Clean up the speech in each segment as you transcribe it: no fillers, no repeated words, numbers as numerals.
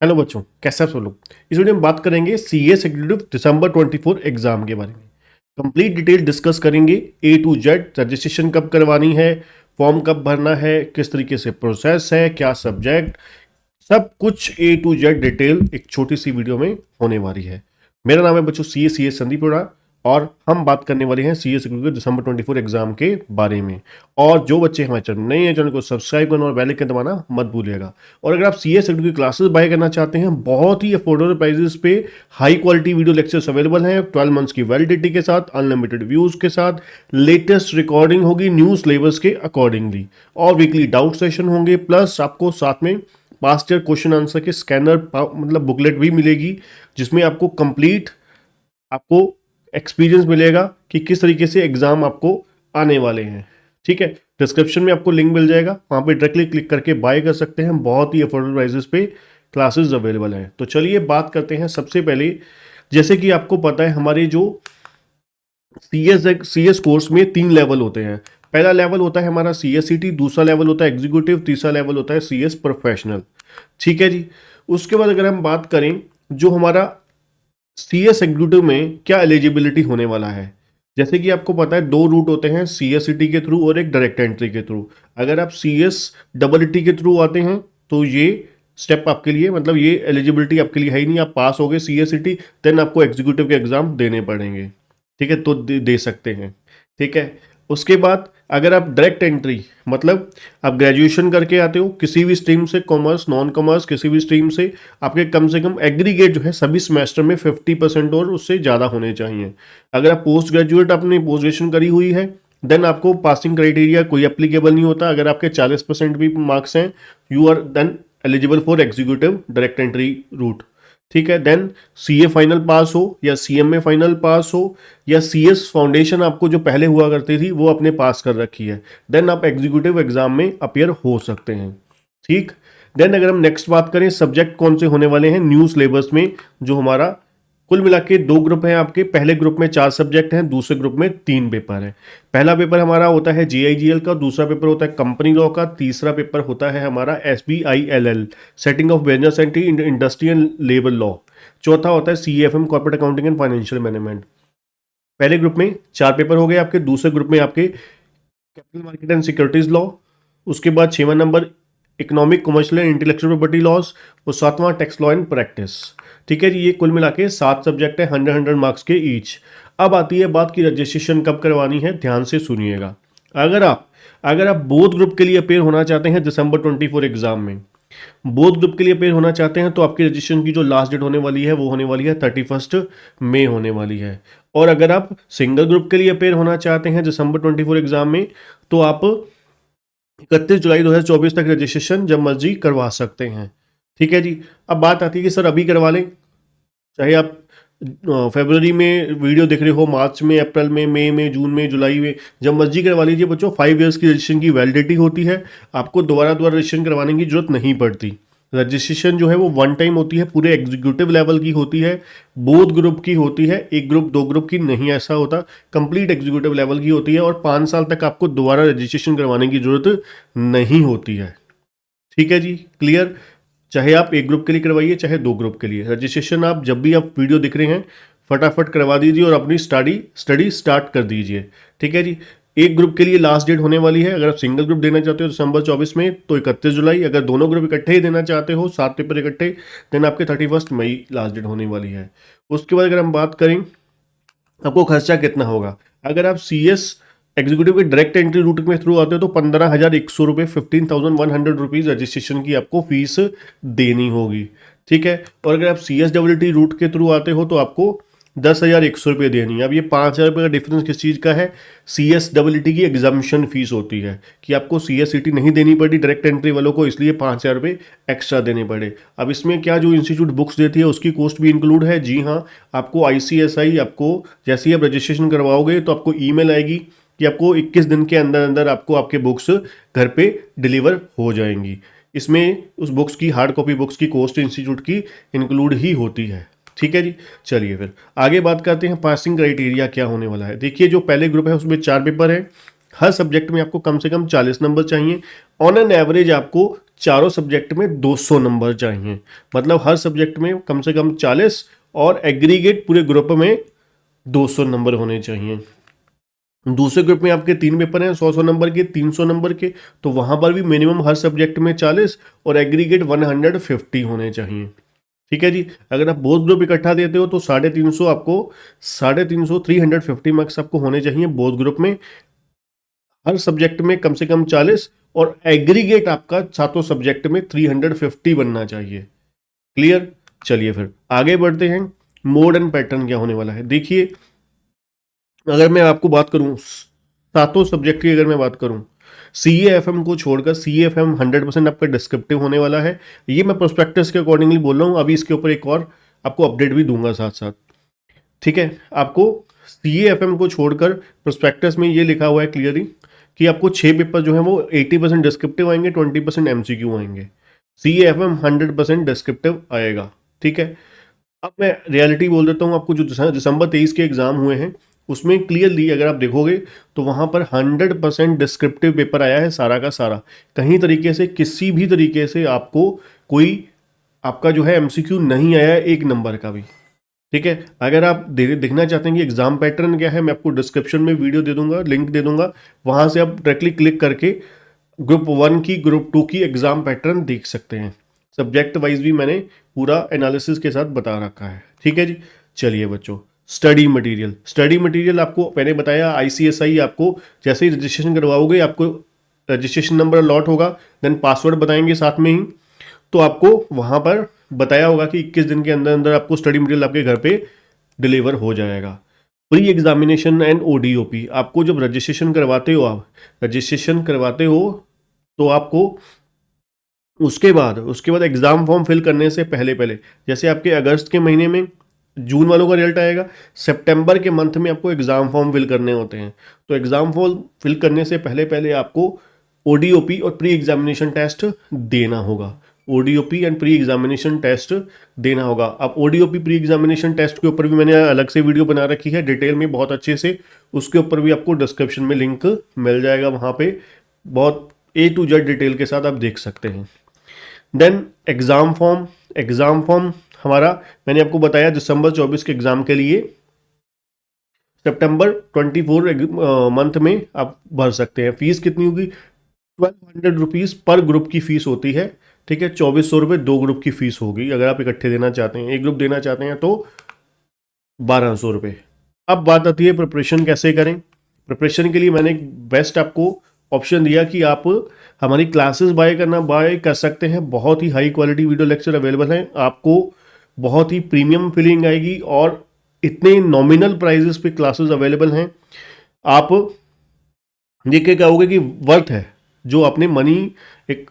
Hello बच्चों, कैसे आप सब लोग। इस वीडियो में बात करेंगे सीएस एग्जीक्यूटिव दिसंबर 24 एग्जाम के बारे में। कंप्लीट डिटेल डिस्कस करेंगे ए टू जेड। रजिस्ट्रेशन कब करवानी है, फॉर्म कब भरना है, किस तरीके से प्रोसेस है, क्या सब्जेक्ट, सब कुछ ए टू जेड डिटेल एक छोटी सी वीडियो में होने वाली है। मेरा नाम है बच्चों सीएस संदीप अरोड़ा और हम बात करने वाले हैं सीएस एग्जीक्यूटिव दिसंबर 24 एग्जाम के बारे में। और जो बच्चे हमारे चैनल नए हैं, चैनल को सब्सक्राइब करना और बेल आइकन दबाना मत भूलिएगा। और अगर आप सीएस एग्जीक्यूटिव क्लासेस बाय करना चाहते हैं, बहुत ही अफोर्डेबल प्राइसेस पे high quality video lectures available हैं 12 मंथ्स की वैलिडिटी के साथ, अनलिमिटेड व्यूज के साथ, लेटेस्ट रिकॉर्डिंग होगी न्यूज सिलेबस के अकॉर्डिंगली, और वीकली डाउट सेशन होंगे। प्लस आपको साथ में पास्ट ईयर क्वेश्चन आंसर के स्कैनर मतलब बुकलेट भी मिलेगी, जिसमें आपको कंप्लीट आपको एक्सपीरियंस मिलेगा कि किस तरीके से एग्जाम आपको आने वाले हैं। ठीक है, डिस्क्रिप्शन में आपको लिंक मिल जाएगा, वहां पे डायरेक्टली क्लिक करके बाय कर सकते हैं। बहुत ही अफोर्डेबल प्राइसेस पे क्लासेस अवेलेबल हैं। तो चलिए बात करते हैं। सबसे पहले जैसे कि आपको पता है, हमारे जो सीएस कोर्स में 3 लेवल होते हैं। पहला लेवल होता है हमारा सीएससीटी, दूसरा लेवल होता है एग्जीक्यूटिव, तीसरा लेवल होता है सीएस प्रोफेशनल। ठीक है जी। उसके बाद अगर हम बात करें जो हमारा सीएस एग्जीक्यूटिव में क्या एलिजिबिलिटी होने वाला है, जैसे कि आपको पता है 2 रूट होते हैं, सीएससीटी के थ्रू और एक डायरेक्ट एंट्री के थ्रू। अगर आप सीएस डबल टी के थ्रू आते हैं तो ये स्टेप आपके लिए मतलब ये एलिजिबिलिटी आपके लिए है ही नहीं। आप पास हो गए सीएससीटी, देन आपको एग्जीक्यूटिव के एग्जाम देने पड़ेंगे। ठीक है, तो दे सकते हैं। ठीक है, उसके बाद अगर आप डायरेक्ट एंट्री मतलब आप ग्रेजुएशन करके आते हो किसी भी स्ट्रीम से, कॉमर्स नॉन कॉमर्स किसी भी स्ट्रीम से, आपके कम से कम एग्रीगेट जो है सभी सेमेस्टर में 50% और उससे ज़्यादा होने चाहिए। अगर आप पोस्ट ग्रेजुएट आपने पोस्ट ग्रेजुएशन करी हुई है, देन आपको पासिंग क्राइटेरिया कोई एप्लीकेबल नहीं होता। अगर आपके 40% भी मार्क्स हैं, you are then eligible for executive direct entry route. ठीक है, देन सीए फाइनल पास हो या सीएमए फाइनल पास हो या सीएस फाउंडेशन आपको जो पहले हुआ करती थी वो आपने पास कर रखी है, देन आप एग्जीक्यूटिव एग्जाम में अपीयर हो सकते हैं। ठीक, देन अगर हम नेक्स्ट बात करें सब्जेक्ट कौन से होने वाले हैं न्यू सिलेबस में, जो हमारा कुल मिला के 2 ग्रुप हैं आपके। पहले ग्रुप में 4 सब्जेक्ट हैं, दूसरे ग्रुप में 3 पेपर है। पहला पेपर हमारा होता है जीआईजीएल का, दूसरा पेपर होता है कंपनी लॉ का, तीसरा पेपर होता है हमारा SBILL setting of business entry in industry and labour law, चौथा होता है CFM corporate accounting and financial management. पहले ग्रुप में 4 पेपर हो गए आपके, दूसरे ग्रुप में आपके capital market and securities law, उसके बाद 6वां number economic commercial and intellectual property laws और 7वां टैक्स लॉ एंड प्रैक्टिस। ठीक है जी, ये कुल मिला के 7 सब्जेक्ट है, 100 मार्क्स के ईच। अब आती है बात की रजिस्ट्रेशन कब करवानी है। ध्यान से सुनिएगा। अगर आप बोथ ग्रुप के लिए अपेयर होना चाहते हैं दिसंबर 24 एग्जाम में, बोथ ग्रुप के लिए अपेयर होना चाहते हैं, तो आपकी रजिस्ट्रेशन की जो लास्ट डेट होने वाली है वो होने वाली है 31 मई होने वाली है। और अगर आप सिंगल ग्रुप के लिए अपेयर होना चाहते हैं दिसंबर 24 एग्जाम में, तो आप 31 जुलाई 2024 तक रजिस्ट्रेशन जब मर्जी करवा सकते हैं। ठीक है जी। अब बात आती है कि सर अभी करवा लें, चाहे आप फरवरी में वीडियो देख रहे हो, मार्च में, अप्रैल में, मई में, जून में, जुलाई में, जब मर्जी करवा लीजिए बच्चों। 5 इयर्स की रजिस्ट्रेशन की वैलिडिटी होती है, आपको दोबारा रजिस्ट्रेशन करवाने की जरूरत नहीं पड़ती। रजिस्ट्रेशन जो है वो 1 टाइम होती है, पूरे एग्जीक्यूटिव लेवल की होती है, बोथ ग्रुप की होती है, 1 ग्रुप 2 ग्रुप की नहीं ऐसा होता, कंप्लीट एग्जीक्यूटिव लेवल की होती है। और 5 साल तक आपको दोबारा रजिस्ट्रेशन करवाने की जरूरत नहीं होती है। ठीक है जी, क्लियर। चाहे आप 1 ग्रुप के लिए करवाइए चाहे 2 ग्रुप के लिए, रजिस्ट्रेशन आप जब भी आप वीडियो दिख रहे हैं फटाफट करवा दीजिए और अपनी स्टडी स्टार्ट कर दीजिए। ठीक है जी। 1 ग्रुप के लिए लास्ट डेट होने वाली है, अगर आप सिंगल ग्रुप देना चाहते हो दिसंबर 24 में तो 31 जुलाई, अगर दोनों ग्रुप इकट्ठे ही देना चाहते हो 7 पेपर इकट्ठे, देन आपके 31 मई लास्ट डेट होने वाली है। उसके बाद अगर हम बात करें आपको खर्चा कितना होगा, अगर आप सीएस एग्जीक्यूटिव के डायरेक्ट एंट्री रूट में थ्रू आते हो तो 15,100 रुपये 15,100 रुपीज़ रजिस्ट्रेशन की आपको फीस देनी होगी। ठीक है, और अगर आप CSWT रूट के थ्रू आते हो तो आपको 10,100 रुपये देनी है। अब ये 5,000 रुपये का डिफरेंस किस चीज़ का है, CSWT की एग्जामिशन फीस होती है कि आपको CSCT नहीं देनी पड़ी डायरेक्ट एंट्री वालों को, इसलिए 5,000 रुपये एक्स्ट्रा देने पड़े। अब इसमें क्या जो इंस्टीट्यूट बुक्स देती है उसकी कॉस्ट भी इंक्लूड है। जी हाँ, आपको ICSI आपको जैसे ही आप रजिस्ट्रेशन करवाओगे तो आपको ईमेल आएगी कि आपको 21 दिन के अंदर अंदर आपको आपके बुक्स घर पे डिलीवर हो जाएंगी। इसमें उस बुक्स की हार्ड कॉपी बुक्स की कॉस्ट इंस्टीट्यूट की इंक्लूड ही होती है। ठीक है जी। चलिए फिर आगे बात करते हैं पासिंग क्राइटेरिया क्या होने वाला है। देखिए जो पहले ग्रुप है उसमें 4 पेपर है, हर सब्जेक्ट में आपको कम से कम 40 नंबर चाहिए। ऑन एन एवरेज आपको चारों सब्जेक्ट में 200 नंबर चाहिए, मतलब हर सब्जेक्ट में कम से कम 40 और एग्रीगेट पूरे ग्रुप में 200 नंबर होने चाहिए। दूसरे ग्रुप में आपके 3 पेपर हैं 100-100 नंबर के, 300 नंबर के, तो वहां पर भी मिनिमम हर सब्जेक्ट में 40 और एग्रीगेट 150 होने चाहिए। ठीक है जी। अगर आप बोथ ग्रुप इकट्ठा देते हो तो 350 आपको 350 350 मार्क्स आपको होने चाहिए बोथ ग्रुप में, हर सब्जेक्ट में कम से कम 40 और एग्रीगेट आपका सातों सब्जेक्ट में 350 बनना चाहिए। क्लियर। चलिए फिर आगे बढ़ते हैं। मोड एंड पैटर्न क्या होने वाला है देखिए, अगर मैं आपको बात करूं सातों सब्जेक्ट की, अगर मैं बात करूं CAFM को छोड़कर, CAFM 100% आपका डिस्क्रिप्टिव होने वाला है। ये मैं प्रोस्पेक्टस के अकॉर्डिंगली बोल रहा हूं, अभी इसके ऊपर एक और आपको अपडेट भी दूंगा साथ साथ। ठीक है, आपको CAFM को छोड़कर प्रोस्पेक्टस में ये लिखा हुआ है क्लियरली कि आपको 6 पेपर जो है वो 80% डिस्क्रिप्टिव आएंगे, 20% MCQ आएंगे। CAFM 100% डिस्क्रिप्टिव आएगा। ठीक है, अब मैं रियलिटी बोल देता हूँ आपको, जो दिसंबर 23 के एग्जाम हुए हैं उसमें क्लियरली अगर आप देखोगे तो वहां पर 100% डिस्क्रिप्टिव पेपर आया है सारा का सारा। कहीं तरीके से किसी भी तरीके से आपको कोई आपका जो है MCQ नहीं आया है एक नंबर का भी। ठीक है, अगर आप देखना चाहते हैं कि एग्जाम पैटर्न क्या है, मैं आपको डिस्क्रिप्शन में वीडियो दे दूंगा, लिंक दे दूंगा, वहां से आप डायरेक्टली क्लिक करके ग्रुप 1 की ग्रुप 2 की एग्जाम पैटर्न देख सकते हैं। सब्जेक्ट वाइज भी मैंने पूरा एनालिसिस के साथ बता रखा है। ठीक है जी। चलिए बच्चों, स्टडी मटेरियल आपको मैंने बताया, ICSI आपको जैसे ही रजिस्ट्रेशन करवाओगे आपको रजिस्ट्रेशन नंबर अलॉट होगा, देन पासवर्ड बताएंगे साथ में ही, तो आपको वहां पर बताया होगा कि 21 दिन के अंदर अंदर आपको स्टडी मटेरियल आपके घर पे डिलीवर हो जाएगा। प्री एग्जामिनेशन एंड ODOP, आपको जब रजिस्ट्रेशन करवाते हो, आप रजिस्ट्रेशन करवाते हो तो आपको उसके बाद एग्जाम फॉर्म फिल करने से पहले पहले, जैसे आपके अगस्त के महीने में जून वालों का रिजल्ट आएगा, सितंबर के मंथ में आपको एग्जाम फॉर्म फिल करने होते हैं, तो एग्जाम फॉर्म फिल करने से पहले पहले आपको ODOP और प्री एग्जामिनेशन टेस्ट देना होगा। ODOP and pre examination test देना होगा। अब ODOP प्री एग्जामिनेशन टेस्ट के ऊपर भी मैंने अलग से वीडियो बना रखी है डिटेल में बहुत अच्छे से, उसके ऊपर भी आपको डिस्क्रिप्शन में लिंक मिल जाएगा, वहाँ पे बहुत A to Z डिटेल के साथ आप देख सकते हैं। देन एग्जाम फॉर्म हमारा मैंने आपको बताया दिसंबर 24 के एग्जाम के लिए सितंबर 24 मंथ में आप भर सकते हैं। फीस कितनी होगी? 1200 रुपीज़ पर ग्रुप की फीस होती है। ठीक है, 2400 रुपये 2 ग्रुप की फीस होगी। अगर आप इकट्ठे देना चाहते हैं, एक ग्रुप देना चाहते हैं तो 1200 रुपये। अब बात आती है प्रिपरेशन कैसे करें। प्रिपरेशन के लिए मैंने बेस्ट आपको ऑप्शन दिया कि आप हमारी क्लासेस बाय कर सकते हैं। बहुत ही high quality video lecture available हैं, आपको बहुत ही प्रीमियम फीलिंग आएगी और इतने नॉमिनल प्राइजेस पे क्लासेस अवेलेबल हैं। आप देख के कहोगे कि वर्थ है, जो आपने मनी एक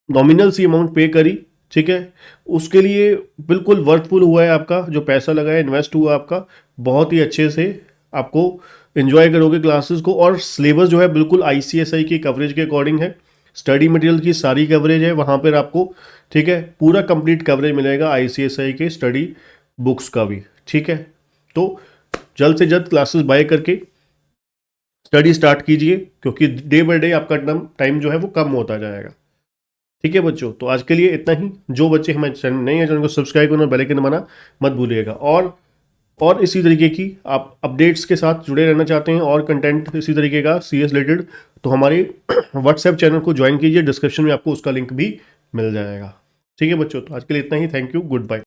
नॉमिनल सी अमाउंट पे करी, ठीक है, उसके लिए बिल्कुल वर्थफुल हुआ है। आपका जो पैसा लगा है, इन्वेस्ट हुआ आपका, बहुत ही अच्छे से आपको एंजॉय करोगे क्लासेस को। और सिलेबस जो है बिल्कुल ICSI की कवरेज के अकॉर्डिंग है। स्टडी मटेरियल की सारी कवरेज है वहाँ पर आपको, ठीक है, पूरा कंप्लीट कवरेज मिलेगा ICSI के स्टडी बुक्स का भी। ठीक है, तो जल्द से जल्द क्लासेस बाय करके स्टडी स्टार्ट कीजिए, क्योंकि डे बाय डे आपका टाइम जो है वो कम होता जाएगा। ठीक है बच्चों, तो आज के लिए इतना ही। जो बच्चे हमारे चैनल नए हैं, चैनल को सब्सक्राइब करना, बेल आइकन दबाना मत भूलिएगा। और इसी तरीके की आप अपडेट्स के साथ जुड़े रहना चाहते हैं और कंटेंट इसी तरीके का CS रिलेटेड, तो हमारे WhatsApp चैनल को ज्वाइन कीजिए, डिस्क्रिप्शन में आपको उसका लिंक भी मिल जाएगा। ठीक है बच्चों, तो आज के लिए इतना ही। Thank you, good bye.